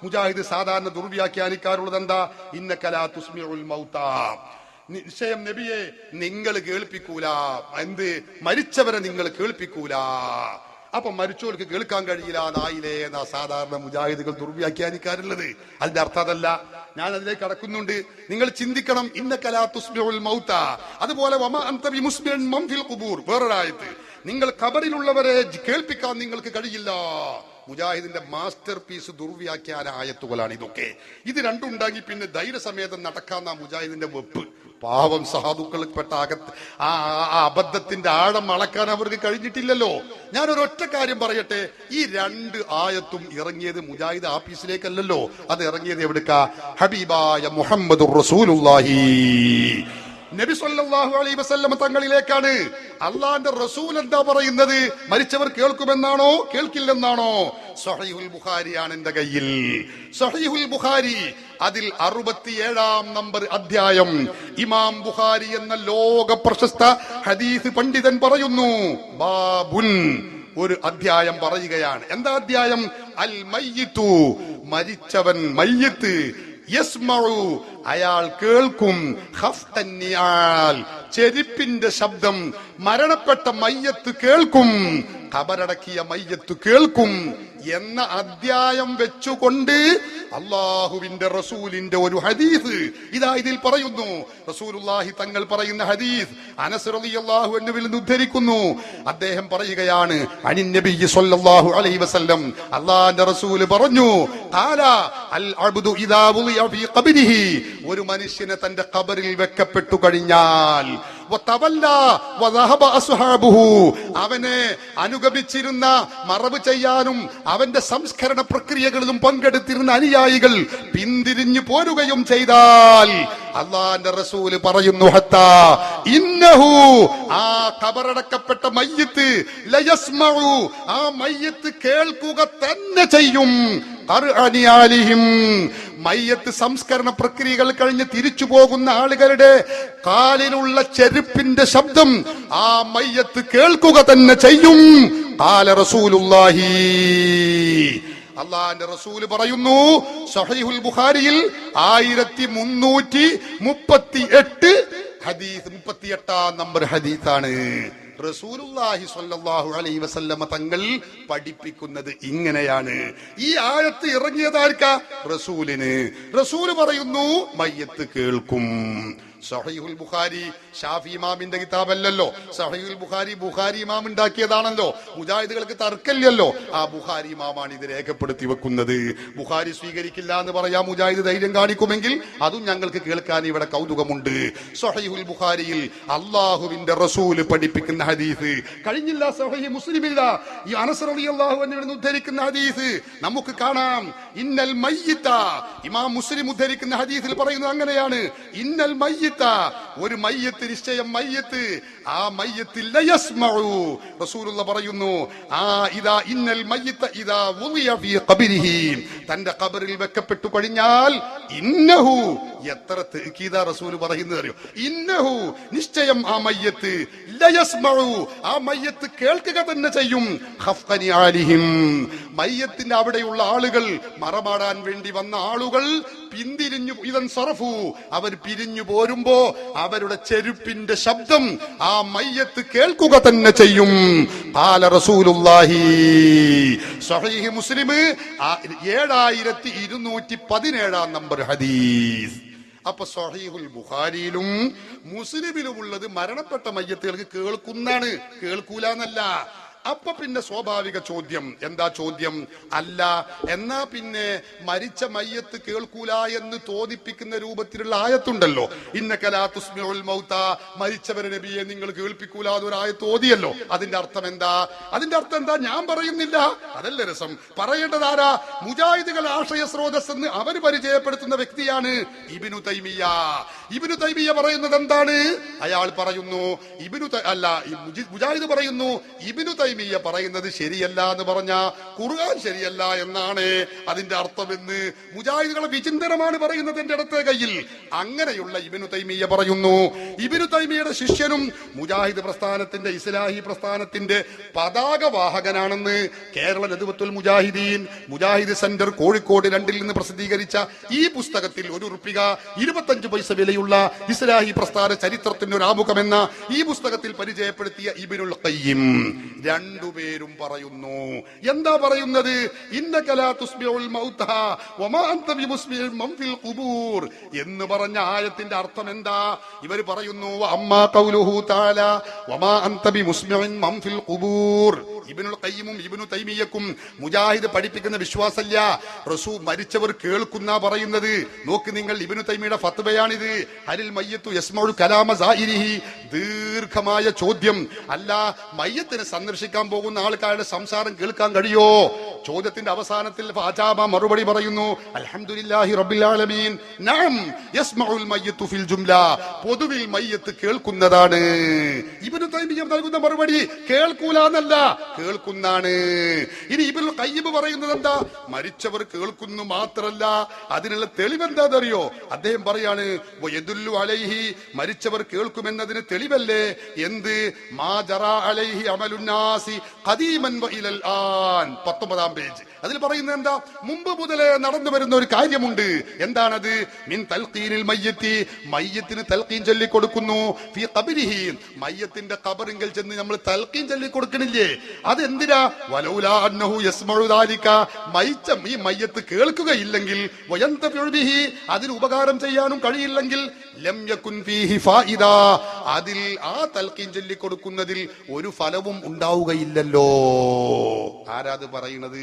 മുജാഹിദ് സാധാരണ ദുർവ്യാഖ്യാനിക്കാറുള്ളത് എന്താ? ഇന്നക ലാ തുസ്മിഉൽ മൗതാ, നിശ്ചയം നബിയെ നിങ്ങൾ കേൾപ്പിക്കൂല, എന്ത് മരിച്ചവരെ നിങ്ങൾ കേൾപ്പിക്കൂല. അപ്പൊ മരിച്ചവർക്ക് കേൾക്കാൻ കഴിയില്ല നായിലേ എന്നാ സാധാരണ മുജാഹിദുകൾ ദുർവ്യാഖ്യാനിക്കാറുള്ളത്. അതിന്റെ അർത്ഥം അതല്ല. ഞാൻ അതിലേക്ക് കടക്കുന്നുണ്ട്. നിങ്ങൾ ചിന്തിക്കണം. ഇന്നക ലാ തുസ്മിഉൽ മൗതാ, അതുപോലെ വമാ അൻത ബിമുസ്മിഇൻ മൻ ഫിൽ ഖുബൂർ, വേറൊരായത്ത്, നിങ്ങൾ ഖബറിലുള്ളവരെ കേൾപ്പിക്കാൻ നിങ്ങൾക്ക് കഴിയില്ല. മുജാഹിദിന്റെ മാസ്റ്റർ പീസ് ദുർവ്യാഖ്യാന ആയത്തുകളാണ് ഇതൊക്കെ. ഇത് രണ്ടുണ്ടാക്കി പിന്നെ ധൈര്യസമേതം നടക്കാന്ന മുജാഹിദിന്റെ വെപ്പ്. പാവം സഹാദുക്കൾപ്പെട്ട ആ അബദ്ധത്തിന്റെ ആഴം അളക്കാൻ അവർക്ക് കഴിഞ്ഞിട്ടില്ലല്ലോ. ഞാനൊരൊറ്റ കാര്യം പറയട്ടെ, ഈ രണ്ട് ആയത്തും ഇറങ്ങിയത് മുജാഹിദ് ആഫീസിലേക്കല്ലല്ലോ, അത് ഇറങ്ങിയത് എവിടുക്കാ? ഹബീബായ മുഹമ്മദുർ റസൂലുള്ളാഹി നബി സല്ലല്ലാഹു അലൈഹി വസല്ലം തങ്ങളിലേക്കാണ്. അള്ളാന്റെ റസൂൽ എന്താ പറയുന്നത്? മരിച്ചവർ കേൾക്കുമെന്നാണോ കേൾക്കില്ലെന്നാണോ? സഹീഹുൽ ബുഖാരിയാണ് എന്റെ കയ്യിൽ. സഹീഹുൽ ബുഖാരി, അതിൽ 67-ാം നമ്പർ അധ്യായം. ഇമാം ബുഖാരി എന്ന ലോക പ്രശസ്ത ഹദീസ് പണ്ഡിതൻ പറയുന്നു, ബാബുൻ, ഒരു അധ്യായം പറയുകയാണ്. എന്താ അധ്യായം? അൽ മയ്യിത്തു, മരിച്ചവൻ, മയ്യിത്ത്, യസ്മഉ, അയാൾ കേൾക്കും, ഖഫ്തൻ നിആൽ, ചെരുപ്പിന്റെ ശബ്ദം. മരണപ്പെട്ട മയ്യത്ത് കേൾക്കും, ഖബറടക്കിയ മയ്യത്ത് കേൾക്കും എന്ന അധ്യായം വെച്ചുകൊണ്ട് അള്ളാഹുവിന്റെ റസൂലിന്റെ ഒരു ഹദീസ് ഇതാ ഇതിൽ പറയുന്നു. റസൂലുള്ളാഹി തങ്ങൾ പറയുന്ന ഹദീസ് അനസ് റളിയല്ലാഹു അൻഹുവിൽ നിന്ന് ഉദ്ധരിക്കുന്നു. അദ്ദേഹം പറയുകയാണ്, അനിൻ നബി സ്വല്ലല്ലാഹു അലൈഹി വസല്ലം, അള്ളാഹുവിന്റെ റസൂൽ പറഞ്ഞു, ഖാല അൽ അബ്ദു ഇദാ വുളിയ ഫീ ഖബരിഹി, ഒരു മനുഷ്യനെ തന്റെ ഖബറിൽ വെക്കപ്പെട്ടു കഴിഞ്ഞാൽ, അവനെ അനുഗമിച്ചിരുന്ന, മറവ് ചെയ്യാനും അവന്റെ സംസ്കരണ പ്രക്രിയകളിലും പങ്കെടുത്തിരുന്ന അനുയായികൾ പിന്തിരിഞ്ഞു പോരുകയും ചെയ്താൽ, അള്ളാന്റെ റസൂല് പറയുന്നു, ഹത്താ ഇന്നഹു, ആ ഖബറടക്കപ്പെട്ട മയ്യിത്ത്, ലയസ്മഉ, ആ മയ്യിത്ത് കേൾക്കുക തന്നെ ചെയ്യും, മയ്യത്ത് സംസ്കരണ പ്രക്രിയകൾ കഴിഞ്ഞ് തിരിച്ചു പോകുന്ന ആളുകളുടെ കാലിലുള്ള ചെരുപ്പിന്റെ ശബ്ദം ആ മയ്യത്ത് കേൾക്കുക തന്നെ ചെയ്യും. ഖാല റസൂലുള്ളാഹി, അള്ളാന്റെ റസൂല് പറയുന്നു. സഹീഹുൽ ബുഖാരിയിൽ 1338 ഹദീസ്, 38-ാം നമ്പർ ഹദീസാണ്. റസൂലുള്ളാഹി സ്വല്ലല്ലാഹു അലൈഹി വസല്ലമ തങ്ങൾ പഠിപ്പിക്കുന്നത് ഇങ്ങനെയാണ്. ഈ ആയത്ത് ഇറങ്ങിയതാർക്കാ? റസൂലിന്. റസൂല് പറയുന്നു, മയ്യത്ത് കേൾക്കും. സഹീഹുൽ ബുഖാരി ഷാഫി ഇമാമിന്റെ കിതാബല്ലല്ലോ. സഹീഹുൽ ബുഖാരി ബുഖാരി ഇമാം ഉണ്ടാക്കിയതാണല്ലോ. മുജാഹിദുകൾക്ക് തർക്കമില്ലല്ലോ. ആ ബുഖാരി ഇമാമാണ് ഇത് രേഖപ്പെടുത്തി വെക്കുന്നത്. ബുഖാരി സ്വീകരിക്കില്ല എന്ന് പറയാം മുജാഹിദ് ധൈര്യം കാണിക്കുമെങ്കിൽ അതും ഞങ്ങൾക്ക് കേൾക്കാൻ ഇവിടെ കൗതുകമുണ്ട്. സഹീഹുൽ ബുഖാരിയിൽ അള്ളാഹുവിന്റെ റസൂല് പഠിപ്പിക്കുന്ന ഹദീസ് കഴിഞ്ഞില്ല. സഹീഹ് മുസ്ലിമില്ല. ഈ അനസ് റളിയല്ലാഹു അൻഹു ഉദ്ധരിക്കുന്ന ഹദീസ് നമുക്ക് കാണാം. ഇന്നൽ മയ്യിത്ത, ഇമാം മുസ്ലിം ഉദ്ധരിക്കുന്ന ഹദീസിൽ പറയുന്നത് അങ്ങനെയാണ്. ഇന്നൽ മയ്യിത്ത, ഒരു മയ്യത്ത്, നിശ്ചയം മയ്യത്ത്, ആ മയ്യത്ത് ലയസ്മഉ, റസൂലുള്ള പറയുന്നു, ആ ഇദാ ഇന്നൽ മയ്യിത്ത ഇദാ വുളിയ ഫീ ഖബരിഹി, തന്റെ ഖബറിൽ വെക്കപ്പെട്ടു കഴിഞ്ഞാൽ, ഇന്നഹു, എത്ര തഅ്കീദാ റസൂൽ പറയുന്നത് അറിയോ? ഇന്നഹു, നിശ്ചയം ആ മയ്യത്ത്, ലയസ്മഉ, ആ മയ്യത്ത് കേൾക്കുക തന്നെ ചെയ്യും, ഖഫ്ഖനി ആലിഹിം, മയ്യത്തിന്റെ അവിടെയുള്ള ആളുകൾ, മറമാടാൻ വേണ്ടി വന്ന ആളുകൾ പിന്തിരിഞ്ഞു, ഇദൻ സറഫു, അവർ പിരിഞ്ഞു പോരുമ്പോ അവരുടെ ചെരുപ്പിന്റെ ശബ്ദം ആ മയ്യത്ത് കേൾക്കുക തന്നെ ചെയ്യും. ഖാല റസൂലുള്ളാഹി, സഹീഹ് മുസ്ലിം 7217-ാം നമ്പർ ഹദീസ്. അപ്പൊ സഹീഹുൽ ബുഖാരിയിലും മുസ്ലിമിലും ഉള്ളത് മരണപ്പെട്ട മയ്യത്തുകൾക്ക് കേൾക്കുന്നാണ്, കേൾക്കൂലെന്നല്ല. അപ്പൊ പിന്നെ സ്വാഭാവിക ചോദ്യം എന്താ? ചോദ്യം അല്ല, എന്നാ പിന്നെ മരിച്ച മയ്യത്ത് കേൾക്കൂല എന്ന് തോന്നിപ്പിക്കുന്ന രൂപത്തിലുള്ള ആയത്തുണ്ടല്ലോ. ഇന്നക ലാ തുസ്മിഉൽ മൗതാ, മരിച്ചവരെ നബിയെ നിങ്ങൾ കേൾപ്പിക്കൂല എന്നൊരു ആയത്ത് ഓതിയല്ലോ. അതിന്റെ അർത്ഥം എന്താ? അതിന്റെ അർത്ഥം എന്താ? ഞാൻ പറയുന്നില്ല, അതല്ല രസം. പറയേണ്ടതാരാ? മുജാഹിദുകൾ ആശയ സ്രോതസ് എന്ന് അവര് പരിചയപ്പെടുത്തുന്ന വ്യക്തിയാണ് ഇബ്നു തൈമിയ്യ. ഇബ്നു തൈമിയ്യ പറയുന്നത് എന്താണ്? അയാൾ പറയുന്നു, മുജാഹിദ് പറയുന്നു, ഇബ്നു തൈമിയ്യ പറയുന്നത് ശരിയല്ല എന്ന് പറഞ്ഞ ഖുർആൻ ശരിയല്ല എന്നാണ് അതിന്റെ അർത്ഥമെന്ന് മുജാഹിദുകളെ വിചിന്തനമാണ് പറയുന്നത് എന്റെ അടുത്ത കയ്യിൽ. അങ്ങനെയുള്ള ഇബ്നു തൈമിയ്യ പറയുന്നു, ഇബ്നു തൈമിയ്യയുടെ ശിഷ്യനും മുജാഹിദ് പ്രസ്ഥാനത്തിന്റെ ഇസ്ലാഹി പ്രസ്ഥാനത്തിന്റെ പതാകവാഹകനാണെന്ന് കേരള നദ്വത്തുൽ മുജാഹിദീൻ മുജാഹിദ് സെന്റർ കോഴിക്കോട് 2 നിന്ന് പ്രസിദ്ധീകരിച്ച ഈ പുസ്തകത്തിൽ 1 റുപ്പിക 25 പൈസ വിലയുള്ള ഇസ്ലാഹി പ്രസ്ഥാന ചരിത്രത്തിന്റെ ഒരു ആമുഖമെന്ന ഈ പുസ്തകത്തിൽ പരിചയപ്പെടുത്തിയ ഇബ്നുൽ ഖയ്യിം രണ്ടുപേരും പറയുന്നു. എന്താ പറയുന്നത്? ഇന്നക ലാ തുസ്ബിഉൽ മൗത വമാ അൻത ബിമുസ്ബിഇൽ മൻ ഫിൽ ഖുബൂർ എന്ന് പറഞ്ഞ ആയത്തിന്റെ അർത്ഥം എന്താ? ഇവർ പറയുന്നു അമ്മാ ഖൗലുഹു തആല വമാ അൻത ബിമുസ്ബിഇൻ മൻ ഫിൽ ഖുബൂർ. ഇബ്നുൽ ഖയ്യിമും ഇബ്നു തൈമിയ്യക്കും മുജാഹിദ് പഠിപ്പിക്കുന്ന വിശ്വാസല്ല, റസൂൽ മരിച്ചവർ കേൾക്കുന്ന പറയുന്നത്. നോക്ക് നിങ്ങൾ, ഇബ്നു തൈമിയ്യയുടെ ഫത്വയാണിത്. ഹലിൽ മയ്യത്തു യസ്മഉ കലാമ സായിരിഹി, ദീർഘമായ ചോദ്യം. അല്ല, മയ്യത്തിനെ സന്ദർശിക്കാൻ പോകുന്ന ആൾക്കാരുടെ സംസാരം കേൾക്കാൻ കഴിയോ? ചോദ്യത്തിന്റെ അവസാനത്തിൽ ഫാജാബ മറുപടി പറയുന്നു അൽഹംദുലില്ലാഹി റബ്ബിൽ ആലമീൻ നഅം യസ്മഉൽ മയ്യത്തു ഫിൽ ജുംല, പൊതുവിൽ മയ്യത്ത് കേൾക്കുന്നതാണ്. ഇബ്നു തൈമിയ്യ നൽകുന്ന മറുപടി കേൾക്കൂല എന്നല്ല, കേൾക്കുന്നാണ്. ഇനി ഇബ്നുൽ ഖയ്യിം പറയുന്നത് എന്താ? മരിച്ചവർ കേൾക്കുന്നു മാത്രല്ല, അതിനുള്ള തെളിവെന്താണെന്നറിയോ? അദ്ദേഹം പറയാണ് വയദുല്ലു അലൈഹി, മരിച്ചവർ കേൾക്കുമെന്നതിന് തെളിവല്ലേ എന്ത്? മാ ജറാ അലൈഹി അമലുന്നാസി ഖദീമൻ വഇലൽ ആൻ, 19-ാം പേജ്. അതിൽ പറയുന്നത് എന്താ? മുമ്പ് മുതലേ നടന്നു വരുന്ന ഒരു കാര്യമുണ്ട്. എന്താണത്? മിൻ തൽഖീനിൽ മയ്യത്തി, മയ്യത്തിന് തൽഖീൻ ചൊല്ലി കൊടുക്കുന്നു. ഫീ ഖബരിഹി, മയ്യത്തിന്റെ ഖബറിങ്കിൽ ചെന്ന് നമ്മൾ തൽഖീൻ ചൊല്ലി കൊടുക്കണില്ലേ? അതെന്തിനാ? വലൗലാ അന്നഹു യസ്മഉ ദാലിക, ഈ മയ്യത്ത് കേൾക്കുകയില്ലെങ്കിൽ വയന്തഫിഉ ബിഹി, അതിന് ഉപകാരം ചെയ്യാനും കഴിയില്ലെങ്കിൽ ലം യകുൻ ഫീഹി ഫായിദ, അതിൽ ആ തൽഖീൻ ചൊല്ലി കൊടുക്കുന്നതിൽ ഒരു ഫലവും ഉണ്ടാവുകയില്ലല്ലോ. ആരാത് പറയുന്നത്?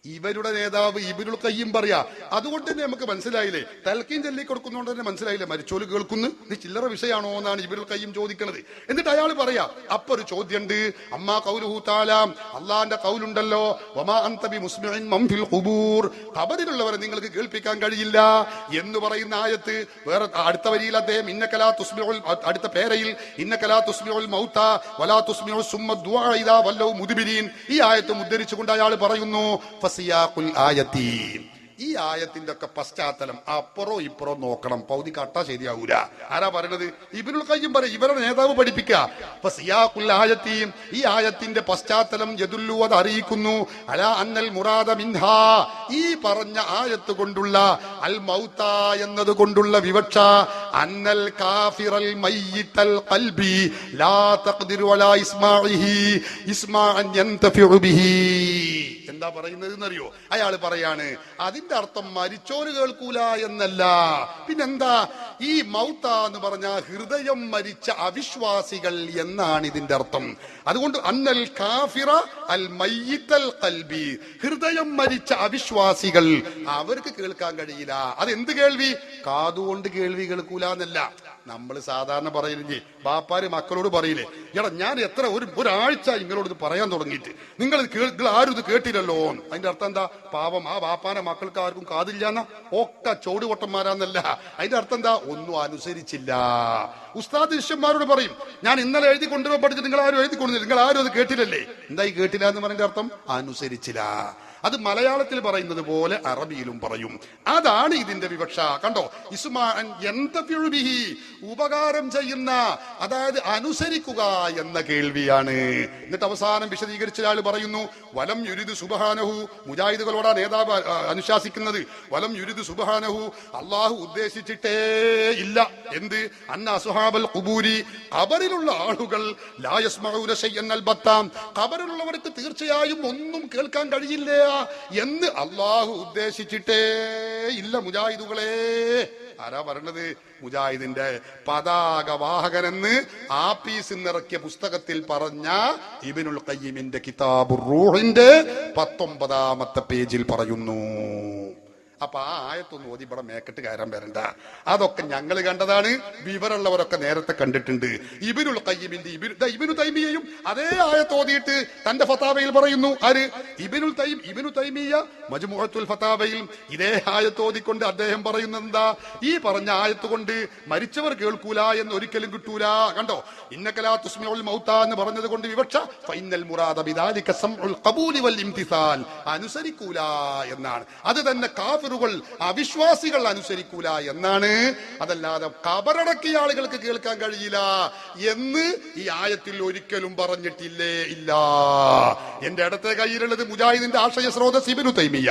ഇവരുടെ നേതാവ് ഇബ്നുൽ ഖയ്യിം പറയാ. അതുകൊണ്ട് തന്നെ നമുക്ക് മനസ്സിലായില്ലേ, തൽഖീൻ ചൊല്ലി കൊടുക്കുന്നതുകൊണ്ട് തന്നെ മനസ്സിലായില്ലേ മരിച്ചോല് കേൾക്കുന്നു. ഇത് ചില്ലറ വിഷയമാണോ എന്നാണ് ഇബ്നുൽ ഖയ്യിം ചോദിക്കുന്നത്. എന്നിട്ട് അയാൾ പറയാ, അപ്പൊ ഒരു ചോദ്യമുണ്ട്. അമ്മാ ഖൗലുഹു തആല, അല്ലാഹുവിന്റെ ഖൗലുണ്ടല്ലോ, വമാ അൻത ബിമുസ്മിഇൻ മൻ ഫിൽ ഖുബൂർ, ഖബറിലുള്ളവരെ നിങ്ങൾക്ക് കേൾപ്പിക്കാൻ കഴിയില്ല എന്ന് പറയുന്ന ആയത്ത് വേറെ അടുത്ത വരിയിൽ അദ്ദേഹം ഇന്നക ലാ തുസ്മിഉൽ, അടുത്ത പേരയിൽ ഇന്നക ലാ തുസ്മിഉൽ മൗത വലാ തുസ്മിഉ സുമ്മ ദുആ ഇദാ വല്ലൗ മുദ്ബിരീൻ, ഈ ആയത്ത് ഉദ്ധരിച്ചുകൊണ്ട് അയാൾ പറയുന്നു ഫസിയാഖുൽ ആയത്തി, ഈ ആയത്തിന്റെ ഒക്കെ പശ്ചാത്തലം അപ്പുറോ ഇപ്പുറോ നോക്കണം, പൗതി കട്ട ശരിയാവൂല. ആരാ പറയണത്? ഇബ്നുൽ ഖയ്യിം പറയും, ഇവരുടെ നേതാവ് പഠിപ്പിക്കുക. ഫസിയാഖുൽ ആയത്തി, ഈ ആയത്തിന്റെ പശ്ചാത്തലം യദുല്ലു, അത് അറിയിക്കുന്നു അലാ അന്നൽ മുറാദ മിൻഹാ, ഈ പറഞ്ഞ ആയത്ത് കൊണ്ടുള്ള അൽ മൗത എന്നത് കൊണ്ടുള്ള വിവക്ഷ അന്നൽ കാഫിറൽ മയ്യിത്തൽ ഖൽബി ലാ തഖ്ദിറു അലാ ഇസ്മാഇഹി ഇസ്മാഅൻ യന്തഫിഉ ബിഹി. എന്താ പറയുന്നത് എന്നറിയോ? അയാൾ പറയാണ് അതിന്റെ അർത്ഥം മരിച്ചോര് കേൾക്കൂല എന്നല്ല, പിന്നെന്താ? ഈ മൗത എന്ന് പറഞ്ഞ ഹൃദയം മരിച്ച അവിശ്വാസികൾ എന്നാണ് ഇതിന്റെ അർത്ഥം. അതുകൊണ്ട് അന്നൽ കാഫിറ അൽ മയ്യിത്തൽ ഖൽബി, ഹൃദയം മരിച്ച അവിശ്വാസികൾ, അവർക്ക് കേൾക്കാൻ കഴിയില്ല. അതെന്ത് കേൾവി? കാതുകൊണ്ട് കേൾവി കേൾക്കൂല എന്നല്ല. നമ്മൾ സാധാരണ പറയില്ലേ, ബാപ്പാര് മക്കളോട് പറയില്ലേ, എടാ ഞാൻ എത്ര ഒരാഴ്ച നിങ്ങളോട് ഇത് പറയാൻ തുടങ്ങിയിട്ട് നിങ്ങൾ ആരും ഇത് കേട്ടില്ലല്ലോ. അതിന്റെ അർത്ഥം എന്താ? പാവം ആ ബാപ്പാനെ മക്കൾക്ക് ആർക്കും കാതില്ലാന്ന ഒക്കെ ചോടുപൊട്ടന്മാരാന്നല്ല. അതിന്റെ അർത്ഥം എന്താ? ഒന്നും അനുസരിച്ചില്ല. ഉസ്താദ് ശിഷ്യന്മാരോട് പറയും, ഞാൻ ഇന്നലെ എഴുതി കൊണ്ടുവരാൻ പഠിച്ചിട്ട് നിങ്ങൾ ആരും എഴുതി കൊണ്ടുവന്നില്ല, നിങ്ങൾ ആരും അത് കേട്ടില്ലല്ലേ. എന്താ ഈ കേട്ടില്ല എന്ന് പറഞ്ഞ അർത്ഥം? അനുസരിച്ചില്ല. അത് മലയാളത്തിൽ പറയുന്നത് പോലെ അറബിയിലും പറയും. അതാണ് ഇതിന്റെ വിവക്ഷ. കണ്ടോ? ഇസ്മാഅൻ യന്തഫിഉ ബിഹി, ഉപകാരം ചെയ്യുന്ന, അതായത് അനുസരിക്കുക എന്ന കേൾവിയാണ്. എന്നിട്ട് അവസാനം വിശദീകരിച്ച ആൾ പറയുന്നു വലം യുരിദു സുബ്ഹാനഹു, മുജാഹിദുകളോടാ നേതാവ് അനുശാസിക്കുന്നത്. വലം യുരിദു സുബ്ഹാനഹു, അല്ലാഹു ഉദ്ദേശിച്ചിട്ടേ ഇല്ല എന്ത്? അന്ന അസ്ഹാബൽ ഖുബൂരി, ഖബറിലുള്ള ആളുകൾ ലാ യസ്മഊന ശൈഅൻ അൽബത്താം, ഖബറിലുള്ളവർക്ക് തീർച്ചയായും ഒന്നും കേൾക്കാൻ കഴിയില്ല എന്ന് അല്ലാഹു ഉദ്ദേശിച്ചിട്ടേ ഇല്ല മുജാഹിദുകളെ. ആരാ പറഞ്ഞത്? മുജാഹിദിന്റെ പതാകവാഹകനെന്ന് ആപ്പീസിൽ നിറക്കിയ പുസ്തകത്തിൽ പറഞ്ഞ ഇബ്നുൽ ഖയ്യിമിന്റെ കിതാബുർ റൂഹിന്റെ 19-ാമത്തെ പേജിൽ പറയുന്നു. അപ്പൊ ആ ആയത്തൊന്നും ഓതി ഇവിടെ മേക്കെട്ട് കയറാൻ വരണ്ട. അതൊക്കെ ഞങ്ങൾ കണ്ടതാണ്, വിവരമുള്ളവരൊക്കെ നേരത്തെ കണ്ടിട്ടുണ്ട്. ഇബ്നുൽ ഖയ്യിമിന്റെ ഇബ്നു തൈമിയയും അതേ ആയത്ത് ഓതിയിട്ട് തന്റെ ഫതാവയിൽ പറയുന്നു. ആര്? ഇബ്നു തൈമിയ മജ്മുഅത്തുൽ ഫതാവയിൽ ഇതേ ആയത്ത് ഓതിക്കൊണ്ട് അദ്ദേഹം പറയുന്നത് എന്താ? ഈ പറഞ്ഞ ആയത്ത് കൊണ്ട് മരിച്ചവർ കേൾക്കൂല എന്ന് ഒരിക്കലും കിട്ടൂല. കണ്ടോ, ഇന്നക ലാ തുസ്മിഉൽ മൗത എന്ന് പറഞ്ഞത് കൊണ്ട് വിവക്ഷ ഫഇന്നൽ മുറാദ ബിദാലിക സംഉൽ ഖബൂലി വൽ ഇംതിസാൽ, അനുസരിക്കൂല എന്നാണ്. അത് തന്നെ കാഫിറുകൾ, അവിശ്വാസികൾ അനുസരിക്കൂല എന്നാണ്. അതല്ലാതെ കബറടക്കിയ ആളുകൾക്ക് കേൾക്കാൻ കഴിയില്ല എന്ന് ഈ ആയത്തിൽ ഒരിക്കലും പറഞ്ഞിട്ടില്ലേ ഇല്ല. എന്റെ ഇടത്തെ കയ്യിലുള്ളത് മുജാഹിദിന്റെ ആശയ സ്രോതസ് ഇബ്നു തൈമിയ,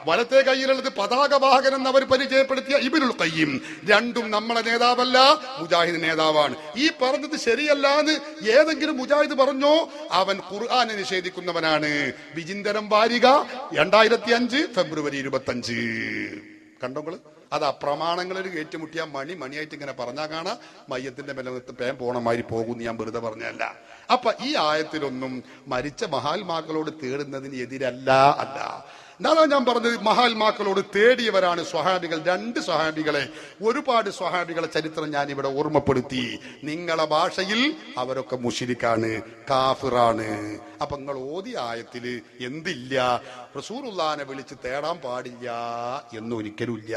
വലത്തെ കയ്യിലുള്ളത് പതാകവാഹകൻ എന്ന് അവർ പരിചയപ്പെടുത്തിയ ഇബ്നുൽ ഖയ്യിം. രണ്ടും നമ്മളെ നേതാവല്ല, മുജാഹിദ് നേതാവാണ്. ഈ പറഞ്ഞത് ശരിയല്ല എന്ന് ഏതെങ്കിലും മുജാഹിദ് പറഞ്ഞോ, അവൻ ഖുർആനെ നിഷേധിക്കുന്നവനാണ്. വിചിന്തനം വാരിക 2005 ഫെബ്രുവരി 25. കണ്ടോങ്ങള്, അതാ പ്രമാണങ്ങളിൽ ഏറ്റുമുട്ടിയ മണിയായിട്ട് ഇങ്ങനെ പറഞ്ഞാൽ കാണാ മയ്യത്തിന്റെ മേലെ പേൻ പോണമാതിരി പോകുന്നു. ഞാൻ വെറുതെ പറഞ്ഞല്ല. അപ്പൊ ഈ ആയത്തിലൊന്നും മരിച്ച മഹാത്മാക്കളോട് തേടുന്നതിന് എതിരല്ല. എന്നാണ് ഞാൻ പറഞ്ഞത്, മഹാത്മാക്കളോട് തേടിയവരാണ് സ്വഹാബികൾ. 2 സ്വഹാബികളെ, ഒരുപാട് സ്വഹാബികളെ ചരിത്രം ഞാൻ ഇവിടെ ഓർമ്മപ്പെടുത്തി. നിങ്ങളെ ഭാഷയിൽ അവരൊക്കെ മുശ്രിക്കാണ്, കാഫിറാണ്. അപ്പൊ നിങ്ങൾ ഓതിയ ആയത്തില് എന്തില്ല? റസൂലുള്ളാഹിനെ വിളിച്ച് തേടാൻ പാടില്ല എന്നൊരിക്കലും ഇല്ല.